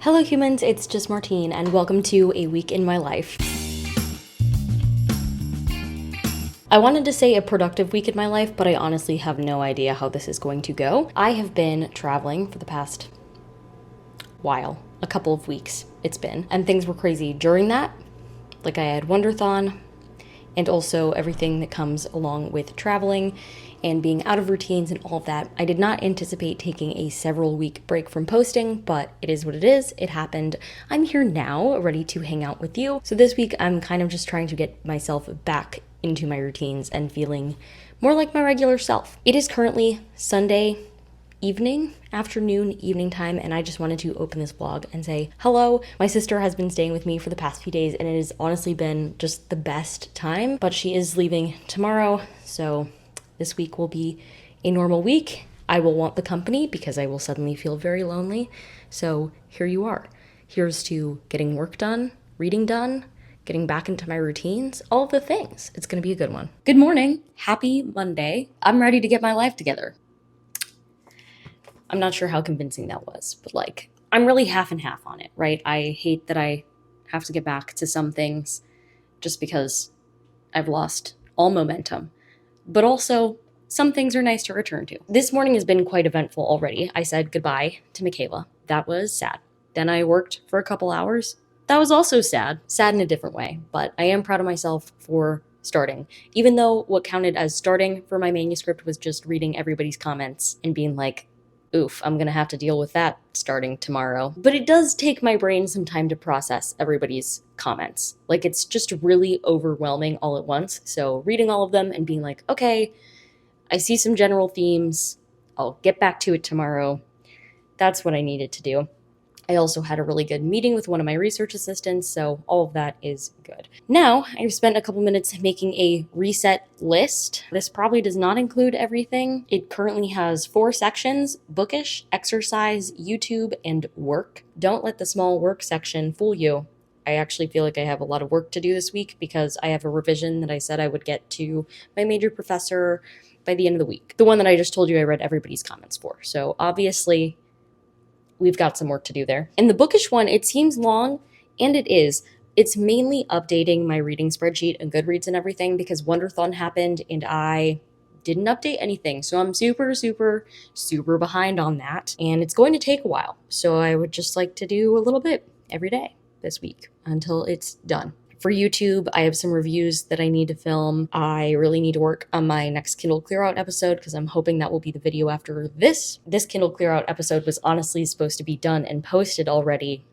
Hello humans, it's just Martine, and welcome to A Week in My Life. I wanted to say a productive week in my life, but I honestly have no idea how this is going to go. I have been traveling for the past while, a couple of weeks it's been, and things were crazy during that. Like I had Wonderthon, and also everything that comes along with traveling and being out of routines and all of that. I did not anticipate taking a several week break from posting, but it is what it is. It happened. I'm here now, ready to hang out with you. So this week, I'm kind of just trying to get myself back into my routines and feeling more like my regular self. It is currently Sunday afternoon, evening time, and I just wanted to open this vlog and say hello. My sister has been staying with me for the past few days, and it has honestly been just the best time, but she is leaving tomorrow, so this week will be a normal week. I will want the company because I will suddenly feel very lonely, so here you are. Here's to getting work done, reading done, getting back into my routines, all of the things. It's gonna be a good one. Good morning, happy Monday. I'm ready to get my life together. I'm not sure how convincing that was, but like, I'm really half and half on it, right? I hate that I have to get back to some things just because I've lost all momentum. But also, some things are nice to return to. This morning has been quite eventful already. I said goodbye to Michaela. That was sad. Then I worked for a couple hours. That was also sad. Sad in a different way, but I am proud of myself for starting. Even though what counted as starting for my manuscript was just reading everybody's comments and being like, oof, I'm gonna have to deal with that starting tomorrow. But it does take my brain some time to process everybody's comments. Like, it's just really overwhelming all at once. So reading all of them and being like, okay, I see some general themes. I'll get back to it tomorrow. That's what I needed to do. I also had a really good meeting with one of my research assistants, so all of that is good. Now, I've spent a couple minutes making a reset list. This probably does not include everything. It currently has 4 sections: bookish, exercise, YouTube, and work. Don't let the small work section fool you. I actually feel like I have a lot of work to do this week because I have a revision that I said I would get to my major professor by the end of the week. The one that I just told you I read everybody's comments for. So obviously, we've got some work to do there. And the bookish one, it seems long, and it is. It's mainly updating my reading spreadsheet and Goodreads and everything because Wonderthon happened and I didn't update anything. So I'm super behind on that. And it's going to take a while. So I would just like to do a little bit every day this week until it's done. For YouTube, I have some reviews that I need to film. I really need to work on my next Kindle Clear Out episode because I'm hoping that will be the video after this. This Kindle Clear Out episode was honestly supposed to be done and posted already,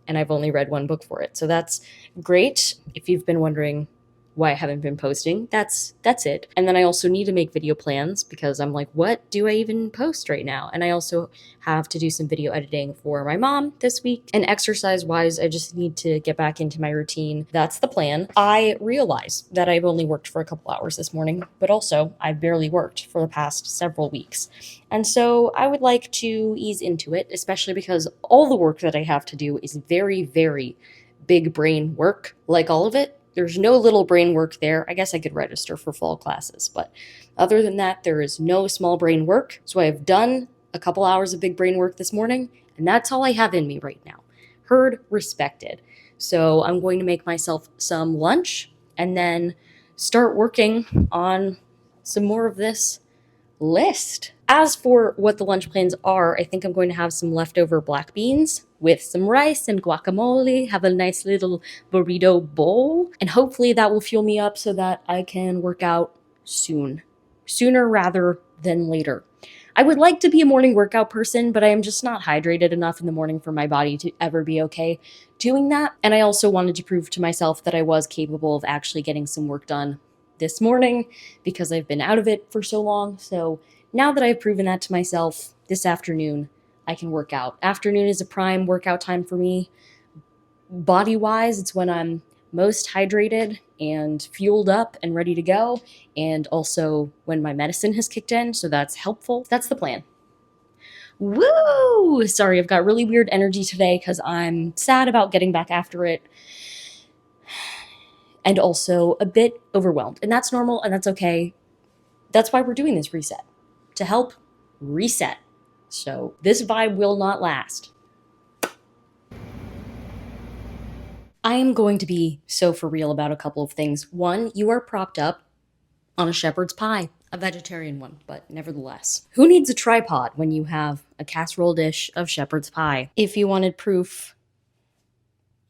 and I've only read 1 book for it. So that's great. If you've been wondering why I haven't been posting, that's it. And then I also need to make video plans because I'm like, what do I even post right now? And I also have to do some video editing for my mom this week. And exercise-wise, I just need to get back into my routine. That's the plan. I realize that I've only worked for a couple hours this morning, but also I've barely worked for the past several weeks. And so I would like to ease into it, especially because all the work that I have to do is very big brain work, like all of it. There's no little brain work there. I guess I could register for fall classes, but other than that, there is no small brain work. So I've done a couple hours of big brain work this morning, and that's all I have in me right now. Heard, respected. So I'm going to make myself some lunch and then start working on some more of this list. As for what the lunch plans are, I think I'm going to have some leftover black beans with some rice and guacamole, have a nice little burrito bowl, and hopefully that will fuel me up so that I can work out sooner rather than later. I would like to be a morning workout person, but I am just not hydrated enough in the morning for my body to ever be okay doing that. And I also wanted to prove to myself that I was capable of actually getting some work done this morning because I've been out of it for so long. So now that I've proven that to myself, this afternoon I can work out. Afternoon is a prime workout time for me. Body-wise, it's when I'm most hydrated and fueled up and ready to go, and also when my medicine has kicked in, so that's helpful. That's the plan. Woo! Sorry, I've got really weird energy today because I'm sad about getting back after it and also a bit overwhelmed. And that's normal and that's okay. That's why we're doing this reset, to help reset. So this vibe will not last. I am going to be so for real about a couple of things. One, you are propped up on a shepherd's pie, a vegetarian one, but nevertheless. Who needs a tripod when you have a casserole dish of shepherd's pie? If you wanted proof,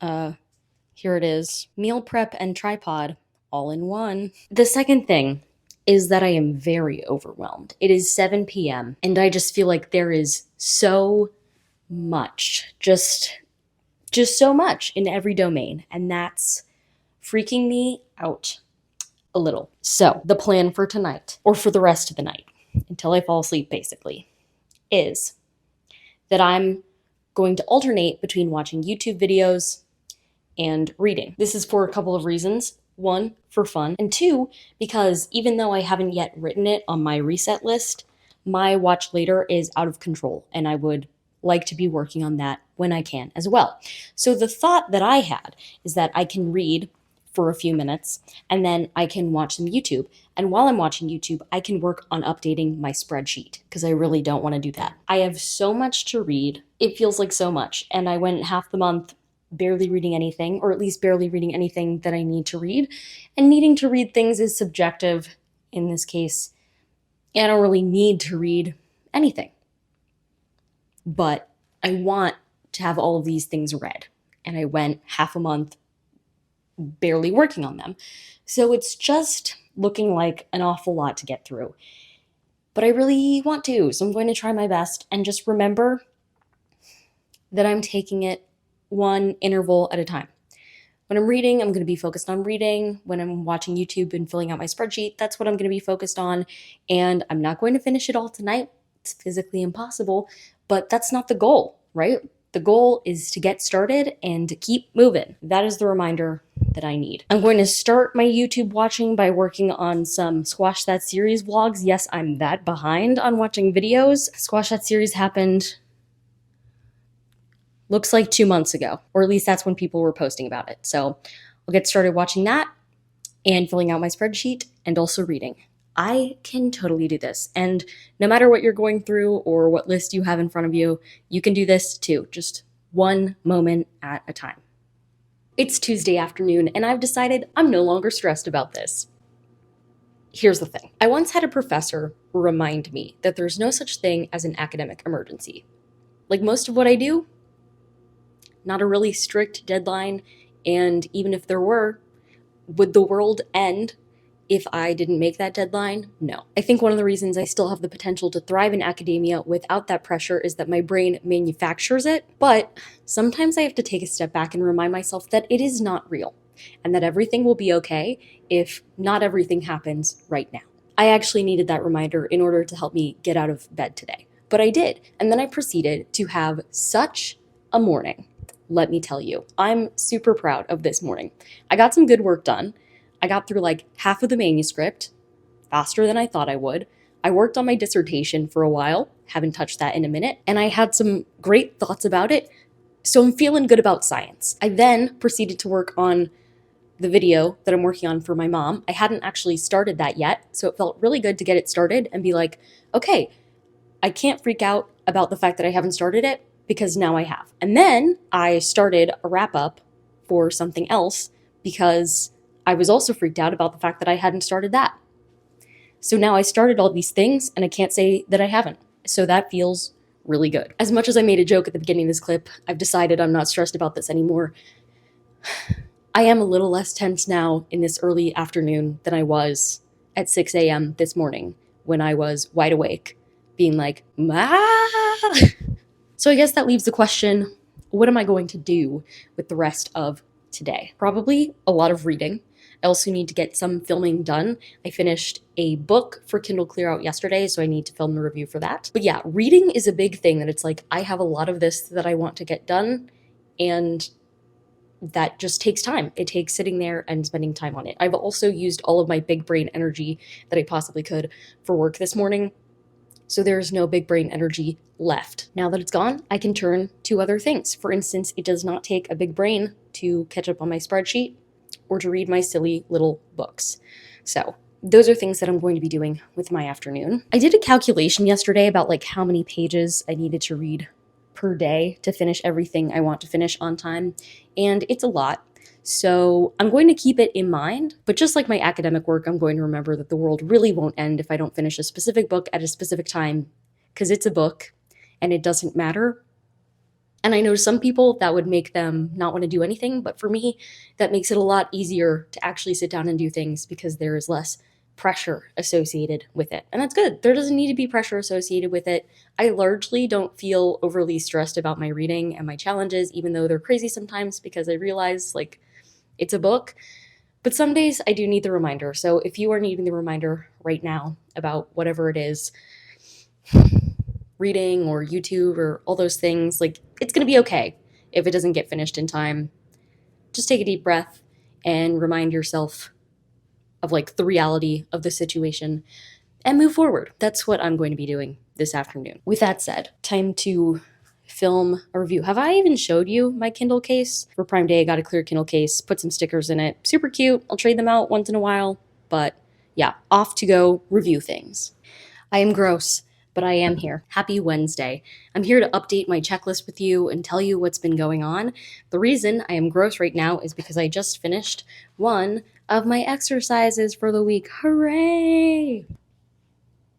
here it is. Meal prep and tripod all in one. The second thing is that I am very overwhelmed. It is 7 p.m. and I just feel like there is so much, just so much in every domain, and that's freaking me out a little. So, the plan for tonight, or for the rest of the night, until I fall asleep basically, is that I'm going to alternate between watching YouTube videos and reading. This is for a couple of reasons. One, for fun, and two, because even though I haven't yet written it on my reset list, my watch later is out of control, and I would like to be working on that when I can as well. So the thought that I had is that I can read for a few minutes and then I can watch some YouTube. And while I'm watching YouTube, I can work on updating my spreadsheet because I really don't want to do that. I have so much to read. It feels like so much. And I went half the month barely reading anything, or at least barely reading anything that I need to read. And needing to read things is subjective in this case. I don't really need to read anything. But I want to have all of these things read. And I went half a month barely working on them. So it's just looking like an awful lot to get through. But I really want to, so I'm going to try my best and just remember that I'm taking it one interval at a time. When I'm reading, I'm going to be focused on reading. When I'm watching YouTube and filling out my spreadsheet, that's what I'm going to be focused on. And I'm not going to finish it all tonight. It's physically impossible, but that's not the goal, right? The goal is to get started and to keep moving. That is the reminder that I need. I'm going to start my YouTube watching by working on some Squash That Series vlogs. Yes, I'm that behind on watching videos. Squash That Series happened, looks like 2 months ago, or at least that's when people were posting about it. So I'll get started watching that and filling out my spreadsheet and also reading. I can totally do this. And no matter what you're going through or what list you have in front of you, you can do this too, just one moment at a time. It's Tuesday afternoon, and I've decided I'm no longer stressed about this. Here's the thing. I once had a professor remind me that there's no such thing as an academic emergency. Like most of what I do, not a really strict deadline, and even if there were, would the world end if I didn't make that deadline? No. I think one of the reasons I still have the potential to thrive in academia without that pressure is that my brain manufactures it, but sometimes I have to take a step back and remind myself that it is not real, and that everything will be okay if not everything happens right now. I actually needed that reminder in order to help me get out of bed today, but I did, and then I proceeded to have such a morning. Let me tell you, I'm super proud of this morning. I got some good work done. I got through like half of the manuscript faster than I thought I would. I worked on my dissertation for a while, haven't touched that in a minute, and I had some great thoughts about it, so I'm feeling good about science. I then proceeded to work on the video that I'm working on for my mom. I hadn't actually started that yet, so it felt really good to get it started and be like, okay, I can't freak out about the fact that I haven't started it because now I have. And then I started a wrap-up for something else because I was also freaked out about the fact that I hadn't started that. So now I started all these things and I can't say that I haven't. So that feels really good. As much as I made a joke at the beginning of this clip, I've decided I'm not stressed about this anymore. I am a little less tense now in this early afternoon than I was at 6 a.m. this morning when I was wide awake, being like, ah! So I guess that leaves the question, what am I going to do with the rest of today? Probably a lot of reading. I also need to get some filming done. I finished a book for Kindle Clear Out yesterday, so I need to film the review for that. But yeah, reading is a big thing that it's like, I have a lot of this that I want to get done, and that just takes time. It takes sitting there and spending time on it. I've also used all of my big brain energy that I possibly could for work this morning, so there's no big brain energy left. Now that it's gone, I can turn to other things. For instance, it does not take a big brain to catch up on my spreadsheet or to read my silly little books. So those are things that I'm going to be doing with my afternoon. I did a calculation yesterday about like how many pages I needed to read per day to finish everything I want to finish on time, and it's a lot. So I'm going to keep it in mind, but just like my academic work, I'm going to remember that the world really won't end if I don't finish a specific book at a specific time, because it's a book and it doesn't matter. And I know some people that would make them not want to do anything, but for me, that makes it a lot easier to actually sit down and do things because there is less pressure associated with it. And that's good. There doesn't need to be pressure associated with it. I largely don't feel overly stressed about my reading and my challenges, even though they're crazy sometimes because I realize like it's a book. But some days I do need the reminder. So if you are needing the reminder right now about whatever it is, reading or YouTube or all those things, like it's going to be okay if it doesn't get finished in time. Just take a deep breath and remind yourself of like the reality of the situation and move forward. That's what I'm going to be doing this afternoon. With that said, time to film a review. Have I even showed you my Kindle case? For Prime Day, I got a clear Kindle case, put some stickers in it. Super cute. I'll trade them out once in a while, but yeah, off to go review things. I am gross, but I am here. Happy Wednesday. I'm here to update my checklist with you and tell you what's been going on. The reason I am gross right now is because I just finished one of my exercises for the week. Hooray!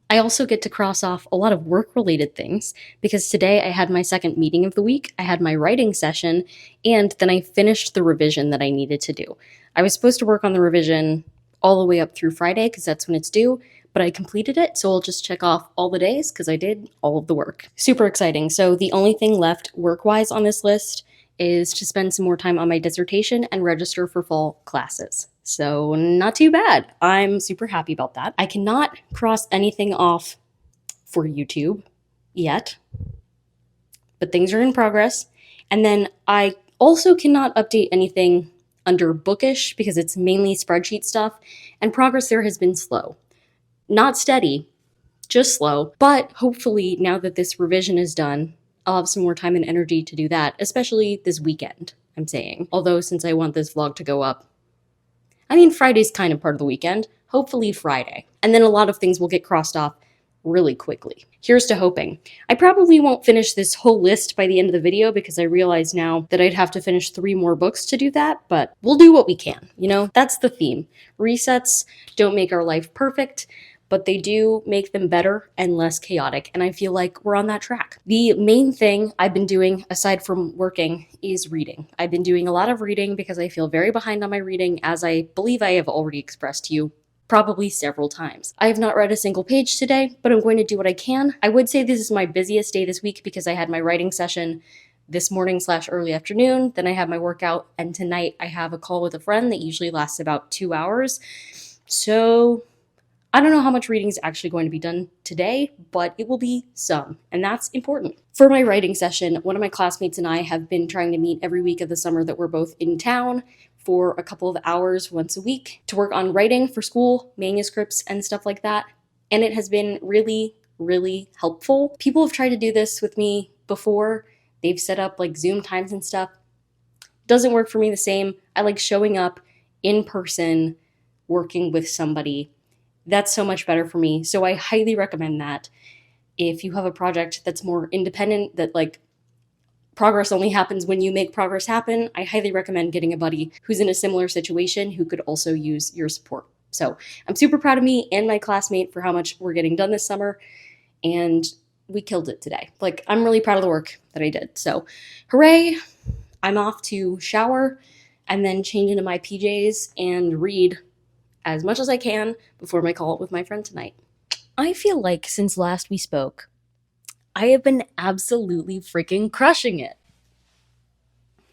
I also get to cross off a lot of work-related things because today I had my second meeting of the week, I had my writing session, and then I finished the revision that I needed to do. I was supposed to work on the revision all the way up through Friday because that's when it's due, but I completed it, so I'll just check off all the days because I did all of the work. Super exciting. So the only thing left work-wise on this list is to spend some more time on my dissertation and register for fall classes. So not too bad. I'm super happy about that. I cannot cross anything off for YouTube yet, but things are in progress. And then I also cannot update anything under bookish because it's mainly spreadsheet stuff, and progress there has been slow. Not steady, just slow, but hopefully now that this revision is done, I'll have some more time and energy to do that, especially this weekend, I'm saying. Although since I want this vlog to go up, Friday's kind of part of the weekend, hopefully Friday. And then a lot of things will get crossed off really quickly. Here's to hoping. I probably won't finish this whole list by the end of the video because I realize now that I'd have to finish 3 more books to do that, but we'll do what we can, That's the theme. Resets don't make our life perfect, but they do make them better and less chaotic, and I feel like we're on that track. The main thing I've been doing, aside from working, is reading. I've been doing a lot of reading because I feel very behind on my reading, as I believe I have already expressed to you probably several times. I have not read a single page today, but I'm going to do what I can. I would say this is my busiest day this week because I had my writing session this morning/early afternoon, then I had my workout, and tonight I have a call with a friend that usually lasts about 2 hours. So I don't know how much reading is actually going to be done today, but it will be some, and that's important. For my writing session, one of my classmates and I have been trying to meet every week of the summer that we're both in town for a couple of hours once a week to work on writing for school, manuscripts, and stuff like that. And it has been really, really helpful. People have tried to do this with me before. They've set up like Zoom times and stuff. Doesn't work for me the same. I like showing up in person, working with somebody. That's so much better for me. So I highly recommend that. If you have a project that's more independent, that like progress only happens when you make progress happen, I highly recommend getting a buddy who's in a similar situation who could also use your support. So I'm super proud of me and my classmate for how much we're getting done this summer, and we killed it today. Like, I'm really proud of the work that I did. So hooray, I'm off to shower and then change into my PJs and read as much as I can before my call with my friend tonight. I feel like since last we spoke, I have been absolutely freaking crushing it.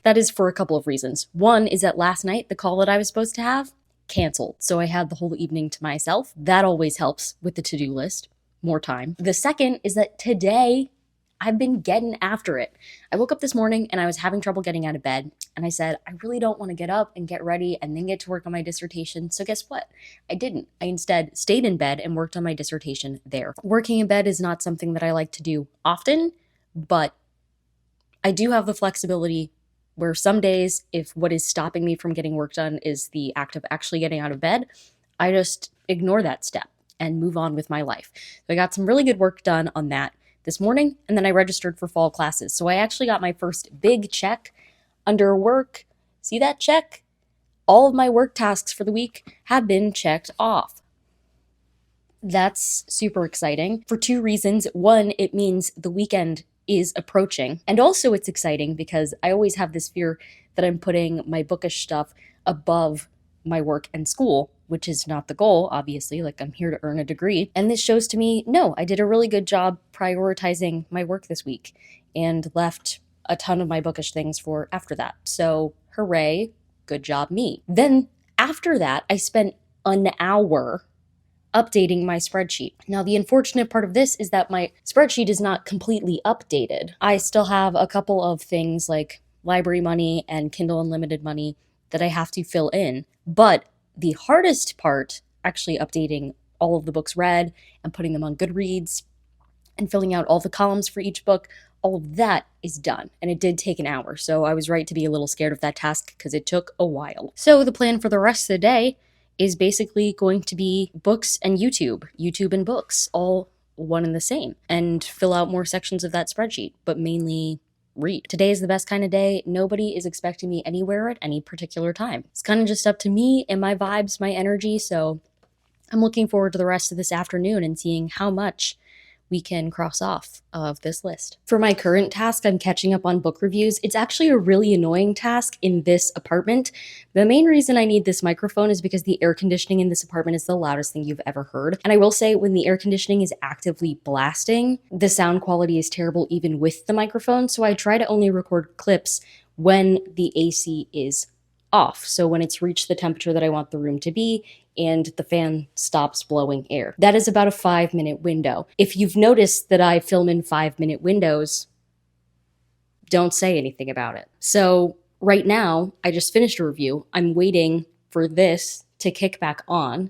That is for a couple of reasons. One is that last night, the call that I was supposed to have canceled, so I had the whole evening to myself. That always helps with the to-do list, more time. The second is that today, I've been getting after it. I woke up this morning and I was having trouble getting out of bed, and I said, I really don't want to get up and get ready and then get to work on my dissertation. So guess what? I didn't. I instead stayed in bed and worked on my dissertation there. Working in bed is not something that I like to do often, but I do have the flexibility where some days, if what is stopping me from getting work done is the act of actually getting out of bed, I just ignore that step and move on with my life. So I got some really good work done on that this morning, and then I registered for fall classes. So I actually got my first big check under work. See that check? All of my work tasks for the week have been checked off. That's super exciting for two reasons. One, it means the weekend is approaching. And also, it's exciting because I always have this fear that I'm putting my bookish stuff above my work and school, which is not the goal, obviously. Like, I'm here to earn a degree. And this shows to me, no, I did a really good job prioritizing my work this week and left a ton of my bookish things for after that. So, hooray, good job, me. Then, after that, I spent an hour updating my spreadsheet. Now, the unfortunate part of this is that my spreadsheet is not completely updated. I still have a couple of things like library money and Kindle Unlimited money that I have to fill in. But the hardest part, actually updating all of the books read and putting them on Goodreads and filling out all the columns for each book, all of that is done. And it did take an hour. So I was right to be a little scared of that task because it took a while. So the plan for the rest of the day is basically going to be books and YouTube and books, all one and the same, and fill out more sections of that spreadsheet, but mainly read. Today is the best kind of day. Nobody is expecting me anywhere at any particular time. It's kind of just up to me and my vibes, my energy, so I'm looking forward to the rest of this afternoon and seeing how much we can cross off of this list. For my current task, I'm catching up on book reviews. It's actually a really annoying task in this apartment. The main reason I need this microphone is because the air conditioning in this apartment is the loudest thing you've ever heard. And I will say, when the air conditioning is actively blasting, the sound quality is terrible even with the microphone. So I try to only record clips when the AC is off. So when it's reached the temperature that I want the room to be and the fan stops blowing air. That is about a 5-minute window. If you've noticed that I film in 5-minute windows, don't say anything about it. So right now, I just finished a review. I'm waiting for this to kick back on,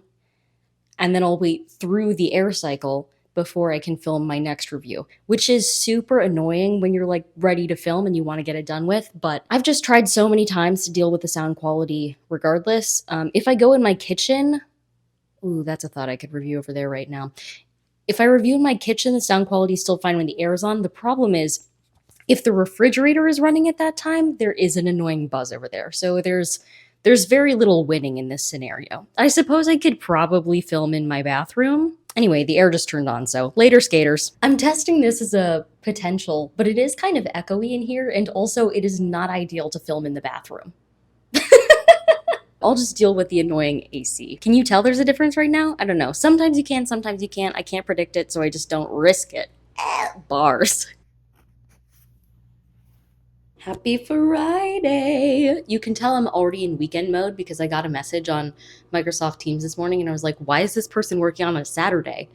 and then I'll wait through the air cycle before I can film my next review, which is super annoying when you're like ready to film and you want to get it done with. But I've just tried so many times to deal with the sound quality regardless. If I go in my kitchen, ooh, that's a thought I could review over there right now. If I review in my kitchen, the sound quality is still fine when the air is on. The problem is, if the refrigerator is running at that time, there is an annoying buzz over there. So there's very little winning in this scenario. I suppose I could probably film in my bathroom. Anyway, the air just turned on, so later, skaters. I'm testing this as a potential, but it is kind of echoey in here, and also it is not ideal to film in the bathroom. I'll just deal with the annoying AC. Can you tell there's a difference right now? I don't know. Sometimes you can, sometimes you can't. I can't predict it, so I just don't risk it. Bars. Happy Friday! You can tell I'm already in weekend mode because I got a message on Microsoft Teams this morning and I was like, why is this person working on a Saturday?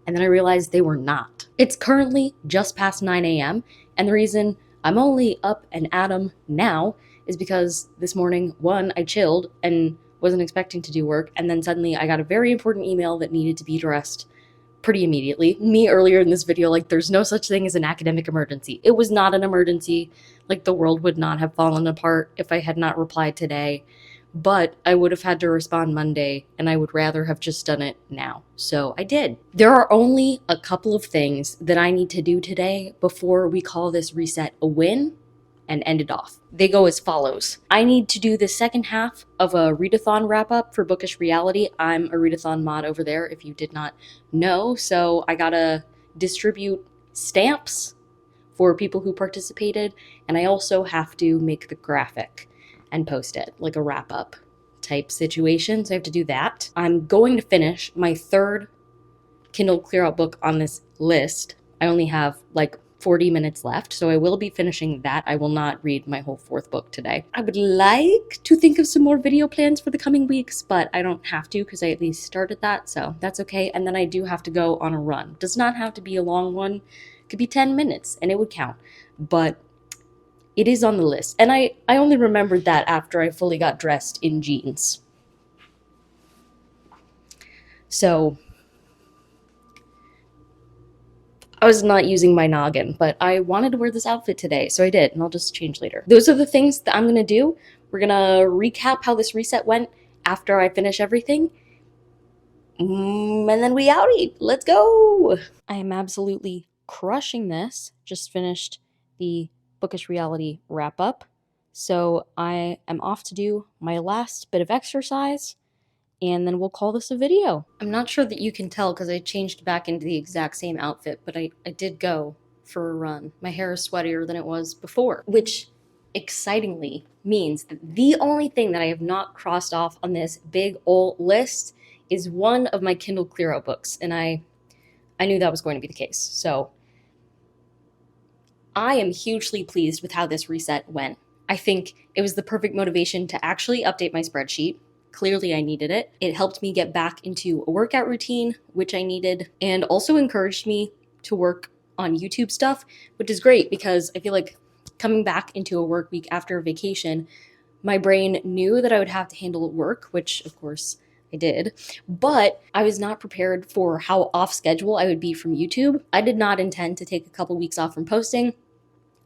And then I realized they were not. It's currently just past 9 a.m. and the reason I'm only up and at 'em now is because this morning, one, I chilled and wasn't expecting to do work, and then suddenly I got a very important email that needed to be addressed pretty immediately. Me earlier in this video, like, there's no such thing as an academic emergency. It was not an emergency. Like, the world would not have fallen apart if I had not replied today, but I would have had to respond Monday, and I would rather have just done it now. So I did. There are only a couple of things that I need to do today before we call this reset a win and end it off. They go as follows. I need to do the second half of a readathon wrap-up for Bookish Reality. I'm a readathon mod over there, if you did not know, so I gotta distribute stamps for people who participated, and I also have to make the graphic and post it, like a wrap-up type situation, so I have to do that. I'm going to finish my third Kindle Clear-Out book on this list. I only have like 40 minutes left, so I will be finishing that. I will not read my whole fourth book today. I would like to think of some more video plans for the coming weeks, but I don't have to because I at least started that, so that's okay. And then I do have to go on a run. Does not have to be a long one. It could be 10 minutes and it would count, but it is on the list. And I only remembered that after I fully got dressed in jeans. So I was not using my noggin, but I wanted to wear this outfit today, so I did, and I'll just change later. Those are the things that I'm gonna do. We're gonna recap how this reset went after I finish everything. And then we outie. Let's go! I am absolutely crushing this. Just finished the Bookish Reality wrap-up. So I am off to do my last bit of exercise, and then we'll call this a video. I'm not sure that you can tell because I changed back into the exact same outfit, but I did go for a run. My hair is sweatier than it was before, which excitingly means that the only thing that I have not crossed off on this big old list is one of my Kindle Clear Out books, and I knew that was going to be the case. So I am hugely pleased with how this reset went. I think it was the perfect motivation to actually update my spreadsheet. Clearly, I needed it. It helped me get back into a workout routine, which I needed, and also encouraged me to work on YouTube stuff, which is great because I feel like coming back into a work week after a vacation, my brain knew that I would have to handle work, which of course I did, but I was not prepared for how off schedule I would be from YouTube. I did not intend to take a couple weeks off from posting.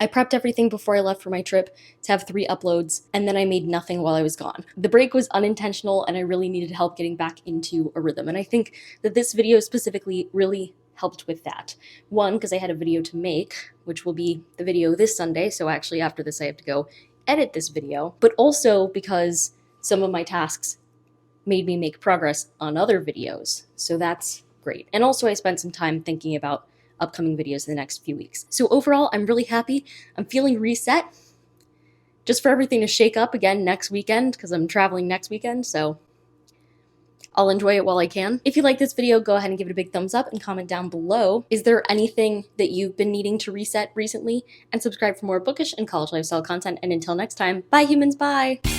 I prepped everything before I left for my trip to have 3 uploads, and then I made nothing while I was gone. The break was unintentional, and I really needed help getting back into a rhythm, and I think that this video specifically really helped with that. One, because I had a video to make, which will be the video this Sunday, so actually after this I have to go edit this video, but also because some of my tasks made me make progress on other videos, so that's great. And also I spent some time thinking about upcoming videos in the next few weeks. So overall, I'm really happy. I'm feeling reset. Just for everything to shake up again next weekend, because I'm traveling next weekend, so I'll enjoy it while I can. If you like this video, go ahead and give it a big thumbs up and comment down below. Is there anything that you've been needing to reset recently? And subscribe for more bookish and college lifestyle content. And until next time, bye humans, bye!